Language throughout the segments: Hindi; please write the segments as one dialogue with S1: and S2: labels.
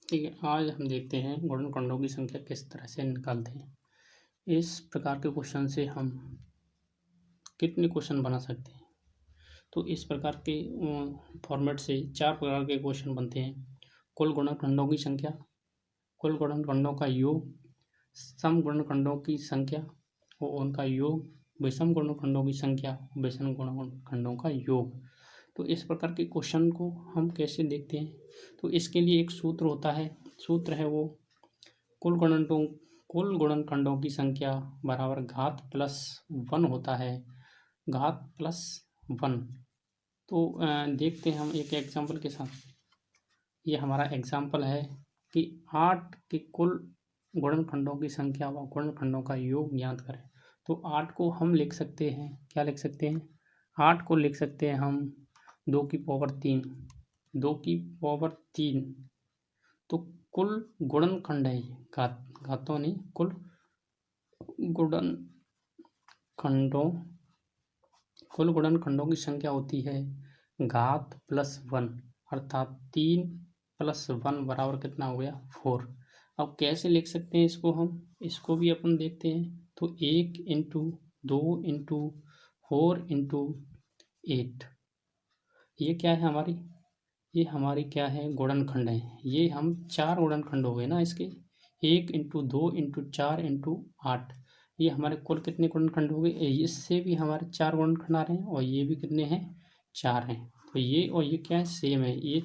S1: ठीक है, आज हम देखते हैं गुणनखंडों की संख्या किस तरह से निकालते हैं। इस प्रकार के क्वेश्चन से हम कितने क्वेश्चन बना सकते हैं। तो इस प्रकार के फॉर्मेट से 4 प्रकार के क्वेश्चन बनते हैं। कुल गुणनखंडों की संख्या, कुल गुणनखंडों का योग, सम गुणनखंडों की संख्या और उनका योग, विषम गुणनखंडों की संख्या, विषम गुणनखंडों का योग। तो इस प्रकार के क्वेश्चन को हम कैसे देखते हैं, तो इसके लिए एक सूत्र होता है। सूत्र है वो कुल गुणनखंडों की संख्या बराबर घात प्लस 1 होता है, घात प्लस 1। तो देखते हैं हम एक एग्जाम्पल के साथ। ये हमारा एग्जाम्पल है कि 8 के कुल गुणनखंडों की संख्या व गुणनखंडों का योग ज्ञात करें। तो 8 को हम लिख सकते हैं, क्या लिख सकते हैं, 8 को लिख सकते हैं हम 2 की पावर 3, 2 की पावर 3। तो कुल गुणनखंड है, घातों नहीं, कुल गुणनखंडों की संख्या होती है घात प्लस 1, अर्थात 3 प्लस 1 बराबर कितना हो गया, 4। अब कैसे लिख सकते हैं इसको, हम इसको भी अपन देखते हैं। तो 1 इंटू 2 इंटू 4 इंटू 8, ये क्या है हमारी, ये हमारी क्या है, गुणनखंड है। ये हम 4 गुणनखंड हो गए ना इसके, 1 इंटू 2 इंटू 4 इंटू 8, ये हमारे कुल कितने गुणनखंड हो गए। इससे भी हमारे 4 गुणनखंड आ रहे हैं और ये भी कितने हैं, 4 हैं। तो ये और ये क्या है, सेम है, ये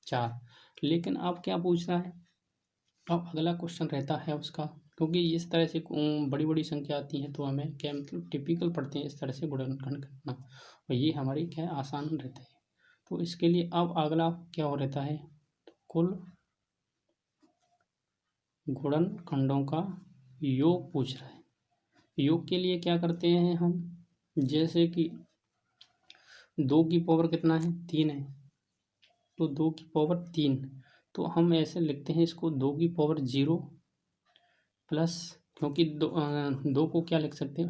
S1: 4। लेकिन अब क्या पूछ रहा है, अब अगला क्वेश्चन रहता है उसका, क्योंकि इस तरह से बड़ी बड़ी संख्या आती है तो हमें क्या मतलब टिपिकल पढ़ते हैं इस तरह से गुणनखंड करना, और ये हमारी क्या है, आसान रहता है। तो इसके लिए अब अगला क्या हो रहता है, तो कुल गुणनखंडों का योग पूछ रहा है। योग के लिए क्या करते हैं हम, जैसे कि 2 की पावर कितना है, 3 है। तो 2 की पावर 3, तो हम ऐसे लिखते हैं इसको 2 की पावर 0 प्लस, क्योंकि 2 को क्या लिख सकते हैं,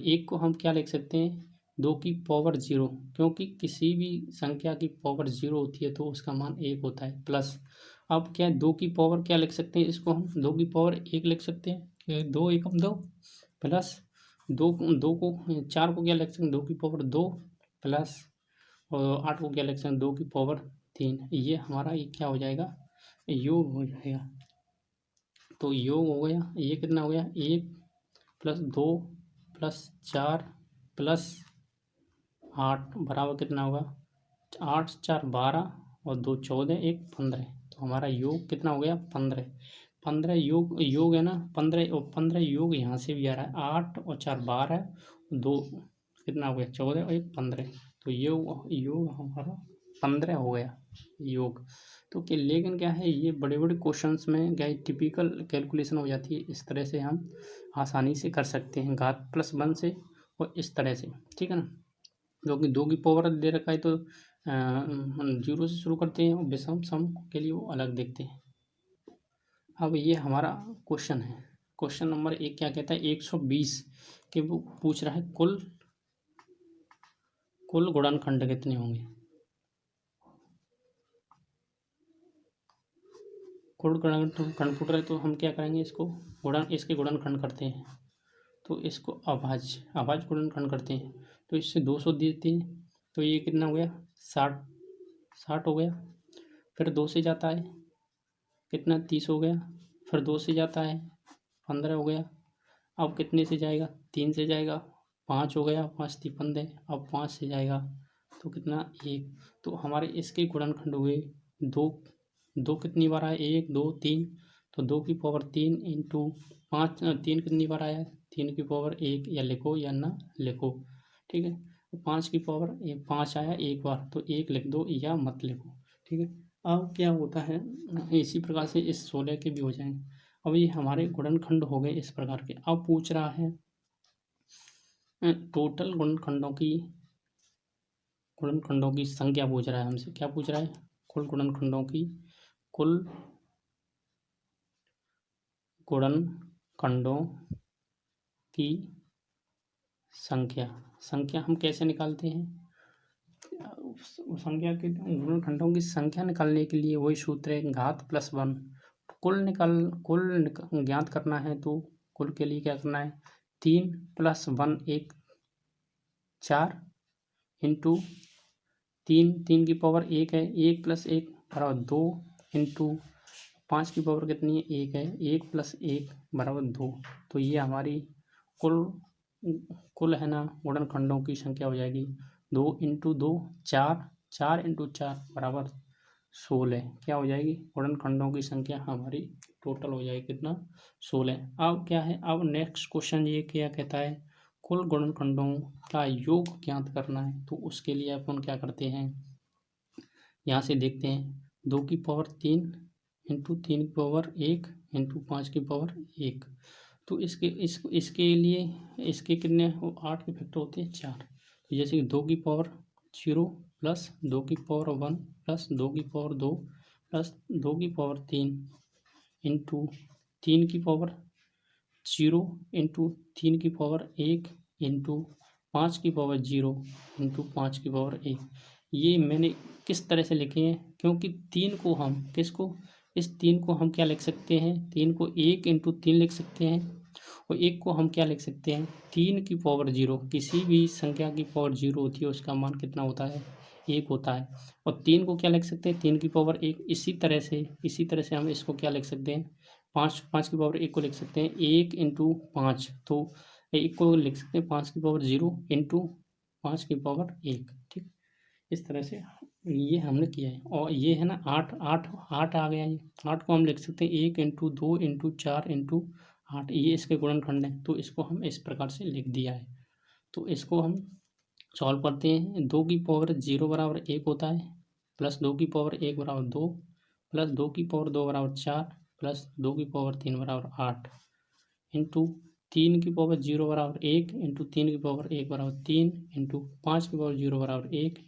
S1: 1 को हम क्या लिख सकते हैं, 2 की पावर 0, क्योंकि किसी भी संख्या की पावर 0 होती है तो उसका मान 1 होता है, प्लस अब क्या है, 2 की पावर क्या लिख सकते हैं, इसको हम 2 की पावर 1 लिख सकते हैं, 2 एकम 2, प्लस 2 को 4 को क्या लिख सकते हैं, 2 की पावर 2, प्लस और 8 को क्या लिख सकते हैं, 2 की पावर 3। ये हमारा ये क्या हो जाएगा, योग हो जाएगा। तो योग हो गया, ये कितना हो गया, 1 प्लस 2 प्लस 4 प्लस 8 बराबर कितना होगा, 8 4 12 और 2 14, 1 15। तो हमारा योग कितना हो गया, 15। 15 योग है ना, 15 और 15 योग यहाँ से भी आ रहा है, 8 और 4 12, 2 कितना हो गया, 14 और 1 15। तो योग हमारा 15 हो गया योग। तो कि लेकिन क्या है, ये बड़े बड़े क्वेश्चंस में क्या टिपिकल कैलकुलेशन हो जाती है, इस तरह से हम आसानी से कर सकते हैं, घात प्लस 1 से और इस तरह से, ठीक है ना। क्योंकि 2 की पावर दे रखा है तो 0 से शुरू करते हैं और विषम सम के लिए वो अलग देखते हैं। अब ये हमारा क्वेश्चन है, क्वेश्चन नंबर 1 क्या कहता है, 120 के वो पूछ रहा है कुल गुणनखंड कितने होंगे। कुल गुणनखंड पूछ रहा है तो हम क्या करेंगे, इसके गुणनखंड करते हैं। तो इसको अभाज्य गुणनखंड करते हैं। तो इससे 200 देते हैं, तो ये कितना हो गया, 60 हो गया। फिर 2 से जाता है कितना, 30 हो गया। फिर 2 से जाता है 15 हो गया। अब कितने से जाएगा, 3 से जाएगा, 5 हो गया, 5 × 3 = 15। अब 5 से जाएगा तो कितना, 1। तो हमारे इसके गुणनखंड हुए 2। 2 कितनी बार आया, 1 2 3। तो 2 की पावर 3 इंटू 5, 3 कितनी बार आया, 3 की पावर 1, या लिखो या ना लिखो, ठीक है। तो 5 की पावर 5 आया एक बार, तो 1 लिख दो या मत लिखो, ठीक है। अब क्या होता है, इसी प्रकार से इस 16 के भी हो जाएंगे। अब ये हमारे गुणनखंड हो गए इस प्रकार के। अब पूछ रहा है टोटल गुणनखंडों की संख्या पूछ रहा है हमसे, क्या पूछ रहा है, कुल गुणनखंडों की संख्या हम कैसे निकालते हैं, संख्या के गुणनखंडों की संख्या निकालने के लिए वही सूत्र है, घात प्लस 1। कुल ज्ञात करना है तो कुल के लिए क्या करना है, 3 + 1 1 4 इंटू 3 की पावर 1 है, 1 + 1 बराबर 2 इंटू 5 की पावर कितनी है, 1 है, 1 + 1 बराबर 2। तो ये हमारी कुल है ना गुणनखंडों की संख्या हो जाएगी। 2 × 2 4, 4 × 4 बराबर 16। क्या हो जाएगी, गुणनखंडों की संख्या हमारी टोटल हो जाएगी कितना, 16। अब क्या है, अब नेक्स्ट क्वेश्चन ये क्या कहता है, कुल गुणनखंडों का योग ज्ञात करना है। तो उसके लिए अपन क्या करते हैं, यहाँ से देखते हैं, 2 की पावर 3 इंटू 3 की पावर 1 इंटू 5 की पावर 1। तो इसके लिए इसके कितने 8 के फैक्टर होते हैं 4। तो जैसे कि 2 की पावर 0 प्लस 2 की पावर 1 प्लस 2 की पावर 2 प्लस 2 की पावर 3 इंटू 3 की पावर 0 इंटू 3 की पावर 1 इंटू 5 की पावर 0 इंटू 5 की पावर 1। ये मैंने किस तरह से लिखे हैं, क्योंकि 3 को हम इस 3 को हम क्या लिख सकते हैं, 3 को 1 × 3 लिख सकते हैं, और 1 को हम क्या लिख सकते हैं, 3 की पावर 0। किसी भी संख्या की पावर 0 होती है उसका मान कितना होता है, 1 होता है। और 3 को क्या लिख सकते हैं, 3 की पावर 1। इसी तरह से हम इसको क्या लिख सकते हैं, 5 की पावर 1 को लिख सकते हैं 1 × 5। तो 1 को लिख सकते हैं 5 की पावर 0 इंटू 5 की पावर 1। ठीक, इस तरह से ये हमने किया है। और ये है ना 8 आ गया, ये 8 को हम लिख सकते हैं 1 × 2 × 4 × 8। ये इसके गुणनखंड है, तो इसको हम इस प्रकार से लिख दिया है। तो इसको हम सॉल्व करते हैं। 2 की पावर 0 बराबर 1 होता है, प्लस 2 की पावर 1 बराबर 2, प्लस 2 की पावर 2 बराबर 4, प्लस 2 की पावर 3 बराबर 8 इंटू 3 की पावर 0 बराबर 1 इंटू 3 की पावर 1 बराबर 3 इंटू 5 की पावर 0 बराबर 1।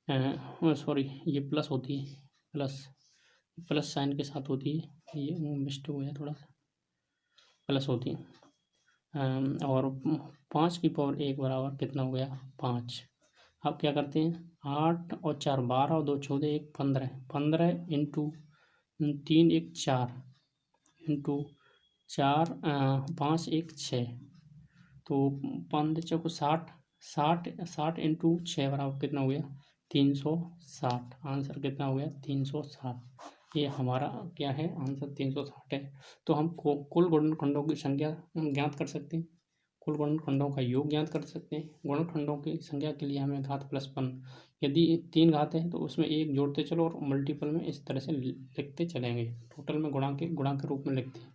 S1: सॉरी, ये प्लस होती है, प्लस साइन के साथ होती है, ये मिस्टेक हो गया थोड़ा सा, प्लस होती है। और 5 की पावर 1 बराबर कितना हो गया, 5। अब क्या करते हैं, 8 और 4 12 और 2 14 1 15, 15 इंटू 3 1 4 इंटू 4 5 1 6। तो 15 चौको 60, 60 इंटू 6 बराबर कितना हो गया, 360। आंसर कितना हो गया, 360। ये हमारा क्या है, आंसर 360 है। तो हम कुल गुणनखंडों की संख्या ज्ञात कर सकते हैं, कुल गुणनखंडों का योग ज्ञात कर सकते हैं। गुणनखंडों की संख्या के लिए हमें घात प्लस 1, यदि 3 घात है तो उसमें 1 जोड़ते चलो और मल्टीपल में इस तरह से लिखते चलेंगे, टोटल में गुणा के रूप में लिखते हैं।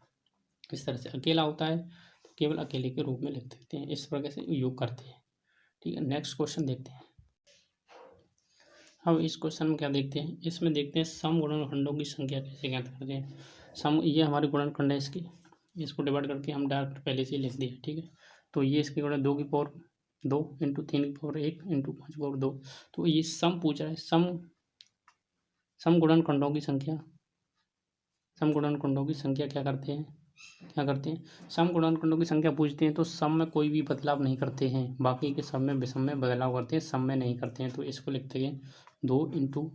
S1: इस तरह से अकेला होता है तो केवल अकेले के रूप में लिख देते हैं, इस प्रकार से योग करते हैं। ठीक है, नेक्स्ट क्वेश्चन देखते हैं। अब इस क्वेश्चन में क्या देखते हैं, इसमें देखते हैं सम गुणनखंडों की संख्या कैसे ज्ञात करते हैं। सम, ये हमारे गुणनखंड है, इसको डिवाइड करके हम डायरेक्ट पहले से ही लिख दिए। ठीक है, तो ये इसके गुणा 2 की पावर 2 इंटू 3 की पावर 1 इंटू 5 की पावर 2। तो ये सम पूछ रहा है, सम गुणनखंडों की संख्या, सम गुणनखंडों की संख्या क्या करते हैं, सम गुणनखंडों की संख्या पूछते हैं तो सम में कोई भी बदलाव नहीं करते हैं, बाकी के सब में विषम में बदलाव करते हैं, सम में नहीं करते हैं। तो इसको लिखते हैं 2 इंटू,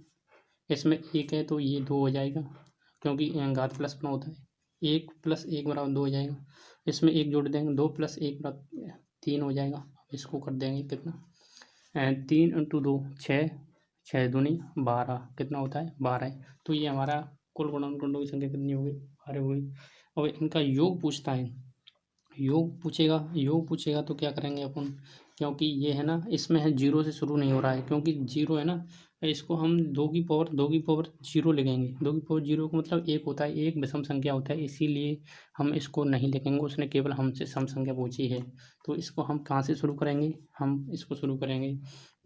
S1: इसमें 1 है तो ये 2 हो जाएगा, क्योंकि घात प्लस में होता है, 1 + 1 बराबर 2 हो जाएगा। इसमें 1 जोड़ देंगे, 2 + 1 बराबर 3 हो जाएगा। इसको कर देंगे कितना, 3 × 2 6, 6 दूनी 12, कितना होता है 12 है। तो ये हमारा कुल गुणनखंडों की संख्या कितनी हो गई, 12 हो गई। और इनका योग पूछता है, योग पूछेगा तो क्या करेंगे अपन, क्योंकि ये है ना, इसमें है 0 से शुरू नहीं हो रहा है, क्योंकि 0 है ना, इसको हम 2 की पावर 0 लिखेंगे। 2 की पावर 0 का मतलब 1 होता है, एक विषम संख्या होता है, इसीलिए हम इसको नहीं लिखेंगे। उसने केवल हमसे सम संख्या पूछी है, तो इसको हम कहाँ से शुरू करेंगे, हम इसको शुरू करेंगे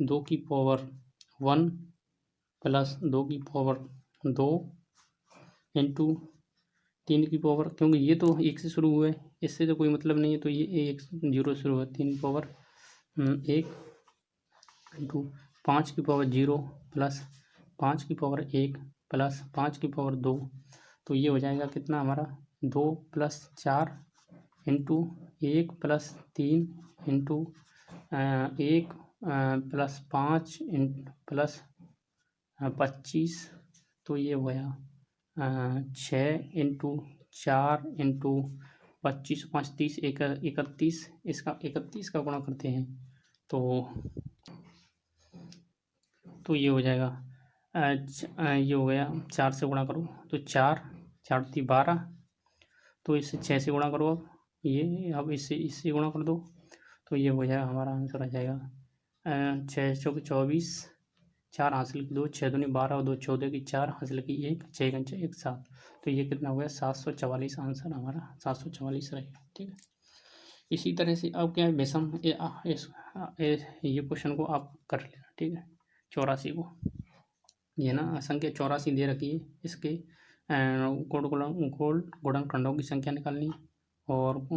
S1: 2 की पावर 1 प्लस 2 की पावर 2 इंटू 3 की पावर, क्योंकि ये तो 1 से शुरू हुए, इससे तो कोई मतलब नहीं है, तो ये 1 0 से शुरू हुआ, 3 की पावर 1 इंटू 5 की पावर 0 प्लस 5 की पावर 1 प्लस 5 की पावर 2। तो ये हो जाएगा कितना हमारा, 2 + 4 इंटू 1 + 3 इंटू 1 प्लस 5 प्लस 25, तो ये हो गया 6 इंटू 4 इंटू 25 5 30 31, इसका 31 का गुणा करते हैं तो ये हो जाएगा ये हो गया 4 से गुणा करो तो 4 4 थी 12, तो इससे 6 से गुणा करो, अब इससे गुणा कर दो, तो ये हो जाएगा हमारा आंसर आ जाएगा 6 चौक 24, 4 हासिल की 2, 6 दूनी 12 और 2 14 की 4 हासिल की 1, 6 पंचे 1 7, तो ये कितना हो गया 744, आंसर हमारा 744 रहेगा। ठीक है, इसी तरह से अब क्या है विषम, ये क्वेश्चन को आप कर लेना। ठीक है, 84 को, ये ना संख्या 84 दे रखी है, इसके गुणनखंडों की संख्या निकालनी है और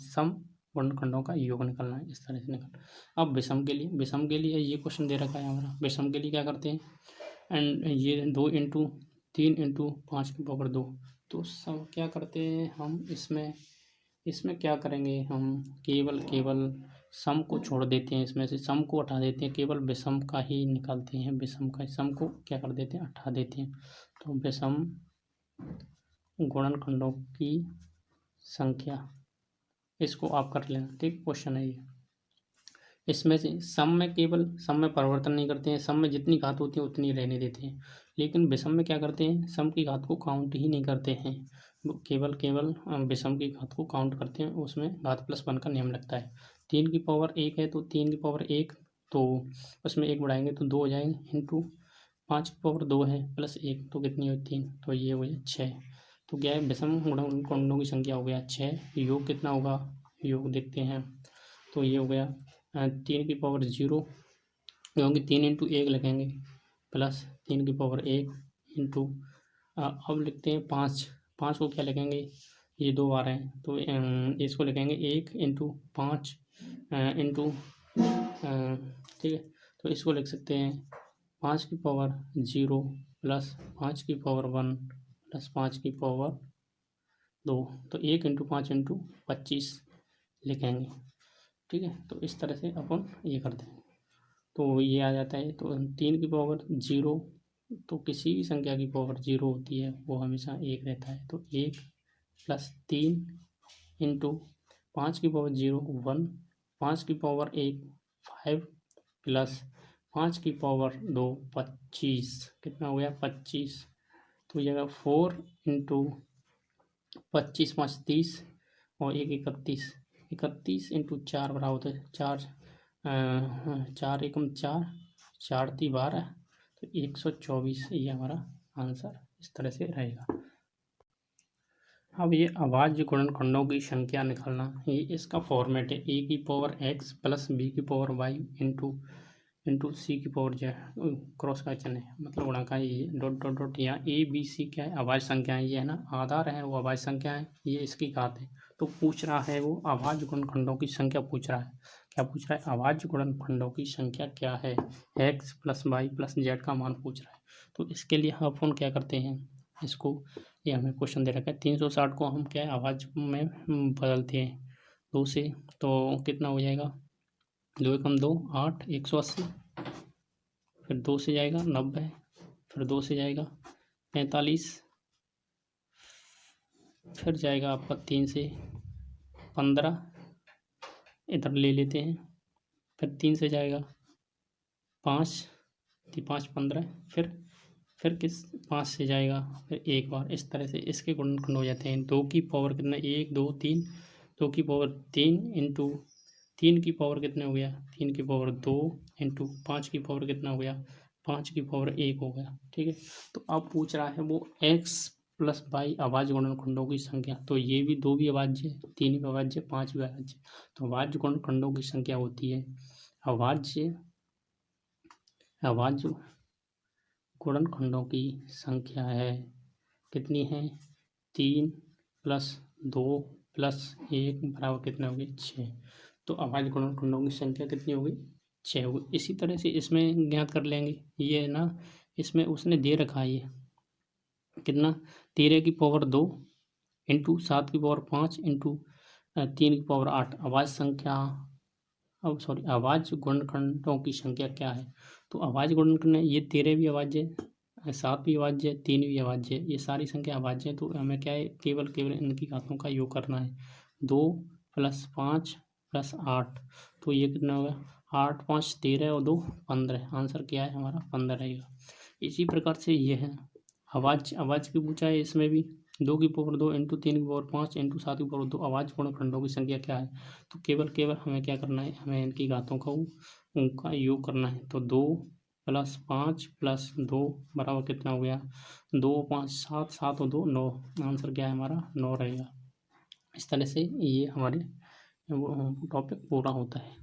S1: सम गुणनखंडों का योग निकालना है, इस तरह से निकाल। अब विषम के लिए ये क्वेश्चन दे रखा है हमारा। विषम के लिए क्या करते हैं, एंड ये 2 इंटू 3 इंटू 5 की पावर 2, तो सब क्या करते हैं हम, इसमें क्या करेंगे हम, केवल सम को छोड़ देते हैं, इसमें से सम को हटा देते हैं, केवल विषम का ही निकालते हैं, विषम का सम को क्या कर देते हैं, हटा देते हैं। तो विषम गुणनखंडों की संख्या, इसको आप कर लेना। ठीक, क्वेश्चन है ये। इसमें से सम में परिवर्तन नहीं करते हैं, सम में जितनी घात होती है उतनी रहने देते हैं, लेकिन विषम में क्या करते हैं, सम की घात को काउंट ही नहीं करते हैं, केवल विषम की घात को काउंट करते हैं, उसमें घात प्लस 1 का नियम लगता है। 3 की पावर 1 है तो 3 की पावर 1, तो उसमें 1 बढ़ाएंगे तो 2 हो जाएंगे, इंटू 5 की पावर 2 है प्लस 1, तो कितनी हुई 3, तो ये हो गया 6। तो क्या है, विषम गुणनखंडों की संख्या हो गया 6। योग कितना होगा, योग देखते हैं, तो ये हो गया 3 की पावर 0, क्योंकि 3 इंटू 1 लिखेंगे, प्लस 3 की पावर 1 इंटू, अब लिखते हैं 5 को क्या लिखेंगे, ये 2 आ रहे हैं तो इसको लिखेंगे 1 इंटू 5 इंटू, ठीक है, तो इसको लिख सकते हैं 5 की पावर 0 प्लस 5 की पावर 1 प्लस 5 की पावर 2, तो 1 इंटू 5 इंटू 25 लिखेंगे। ठीक है, तो इस तरह से अपन ये करते हैं, तो ये आ जाता है। तो 3 की पावर 0, तो किसी भी संख्या की पावर 0 होती है वो हमेशा 1 रहता है, तो 1 प्लस 3 इंटू 5 की पावर 0 1, 5 की पावर 1 5 प्लस 5 की पावर 2 25, कितना हो गया 25, तो ये 4 इंटू 25 5 30 और 1 31, 31 इंटू 4 बराबर होता है 4, 4 एकम 4, 4 ती 12, तो 124, ये हमारा आंसर इस तरह से रहेगा। अब ये अभाज्य गुणनखंडों की संख्या निकालना, ये इसका फॉर्मेट है, ए की पावर एक्स प्लस बी की पावर वाई इंटू सी की पावर जेड, क्रॉस का चिन्ह है, मतलब गुणाकार ये डॉट डॉट डॉट, यहाँ ए बी सी क्या है, अभाज्य संख्या है, ये है ना, आधार है वो अभाज्य संख्या है, ये इसकी घात है, तो पूछ रहा है वो अभाज्य गुणनखंडों की संख्या पूछ रहा है। क्या पूछ रहा है, अभाज्य गुणनखंडों की संख्या क्या है, x plus y plus z का मान पूछ रहा है। तो इसके लिए हम अपन क्या करते हैं, इसको, ये हमें क्वेश्चन दे रखा है, 360 को हम क्या है अभाज्य में बदलते हैं 2 से, तो कितना हो जाएगा, 2 एकम 2 8, 180, फिर 2 से जाएगा 90, फिर 2 से जाएगा 45, फिर जाएगा आपका 3 से 15, इधर ले लेते हैं, फिर 3 से जाएगा 5, 5 15, फिर किस 5 से जाएगा, फिर एक बार, इस तरह से इसके गुणनखंड हो जाते हैं। 2 की पावर कितना, 1 2 3, 2 की पावर 3 इंटू 3 की पावर कितने हो गया, 3 की पावर 2 इंटू 5 की पावर कितना हो गया, 5 की पावर 1 हो गया। ठीक है, तो अब पूछ रहा है वो एक्स प्लस वाई अभाज्य गुणनखंडों की संख्या, तो ये भी 2 भी अभाज्य, 3 भी अभाज्य, 5 भी अभाज्य, तो अभाज्य गुणनखंडों की संख्या होती है, अभाज्य गुणनखंडों की संख्या है, कितनी है, 3 प्लस 2 प्लस 1 बराबर कितना होगी 6, तो अभाज्य गुणनखंडों की संख्या कितनी होगी 6 होगी। इसी तरह से इसमें ज्ञात कर लेंगे, ये है ना, इसमें उसने दे रखा है ये कितना, 13 की पावर 2 इंटू 7 की पावर 5 इंटू 3 की पावर 8, अभाज्य संख्या अब सॉरी अभाज्य गुणनखंडों की संख्या क्या है। तो अभाज्य गुणनखंड ये 13 भी अभाज्य है, 7 भी अभाज्य है, 3 भी अभाज्य है, ये सारी संख्या अभाज्य है। तो हमें क्या है, केवल इनकी घातों का योग करना है। 2 + 5 + 8, तो ये कितना होगा, 8 × 5 = 13 और 2 = 15। आंसर क्या है हमारा 15 रहेगा। इसी प्रकार से ये है अभाज्य की पूछा है, इसमें भी 2 की पावर 2 × 3 की पावर 5 × 7 की पावर 2 अभाज्य गुणनखंडों की संख्या क्या है। तो केवल हमें क्या करना है, हमें इनकी घातों का उनका योग करना है। तो 2 + 5 + 2 बराबर कितना हो गया, 2 × 5 = 7, 7 और 2 = 9। आंसर क्या है हमारा 9 रहेगा। इस तरह से ये हमारे टॉपिक पूरा होता है।